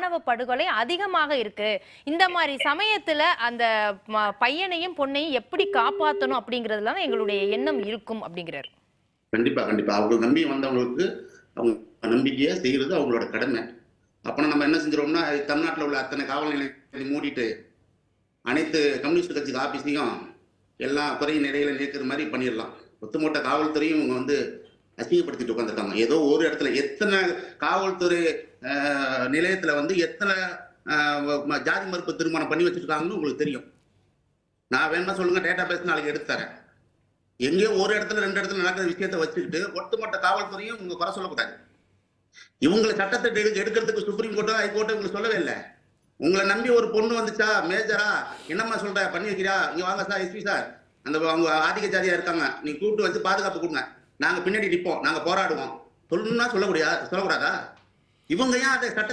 ஆணவ படுகொலை அதிகமாக இருக்கு. இந்த மாதிரி சமயத்துல அந்த பையனையும் பொண்ணையும் எப்படி காப்பாற்றணும் அப்படிங்கிறதுல தான் எங்களுடைய எண்ணம் இருக்கும் அப்படிங்கிறார். கண்டிப்பா, கண்டிப்பா. அவங்க நம்பி வந்தவங்களுக்கு அவங்க நம்பிக்கைய செய்யறது அவங்களோட கடமை. அப்பனா நம்ம என்ன செஞ்சிரோம்னா, தமிழ்நாட்டுல உள்ள அத்தனை காவல் நிலையத்தை மூடிட்டு, அனைத்து கம்யூனிஸ்ட் கட்சி ஆபீஸையும் எல்லா துறை நிலையில நீக்கிற மாரி பண்ணிடலாம். ஒட்டுமொத்த காவல்துறையும் இவங்க வந்து அசிங்கப்படுத்திட்டு உட்காந்துருக்காங்க. ஏதோ ஒரு இடத்துல எத்தனை காவல்துறை நிலையத்துல வந்து எத்தனை ஜாதி மறுப்பு திருமணம் பண்ணி வச்சிருக்காங்கன்னு உங்களுக்கு தெரியும். நான் வேணுமா சொல்லுங்க, டேட்டா பேஸ் நாளைக்கு எடுத்து தரேன். எங்கேயோ ஒரு இடத்துல 2 இடத்துல நடக்கிற விஷயத்தை வச்சுக்கிட்டு ஒட்டுமொத்த காவல்துறையும் உங்க குறை சொல்லக்கூடாது. இவங்களை சட்டத்தை எடுக்கிறதுக்கு சுப்ரீம் கோர்ட்டோ ஹைகோர்ட்டோ இவங்களுக்கு சொல்லவே இல்லை. உங்களை நம்பி ஒரு பொண்ணு வந்துச்சா, மேஜரா என்னம்மா சொல்ற, பண்ணி வைக்கிறா, இங்க வாங்க சார், எஸ்பி சார், அந்த அவங்க ஆதிக்க ஜாதியா இருக்காங்க, நீ கூப்பிட்டு வச்சு பாதுகாப்பு கொடுங்க, நாங்க பின்னாடி நிற்போம், நாங்க போராடுவோம் சொல்லணும்னா சொல்லக்கூடாதா? இவங்க ஏன் அதை சட்டத்தை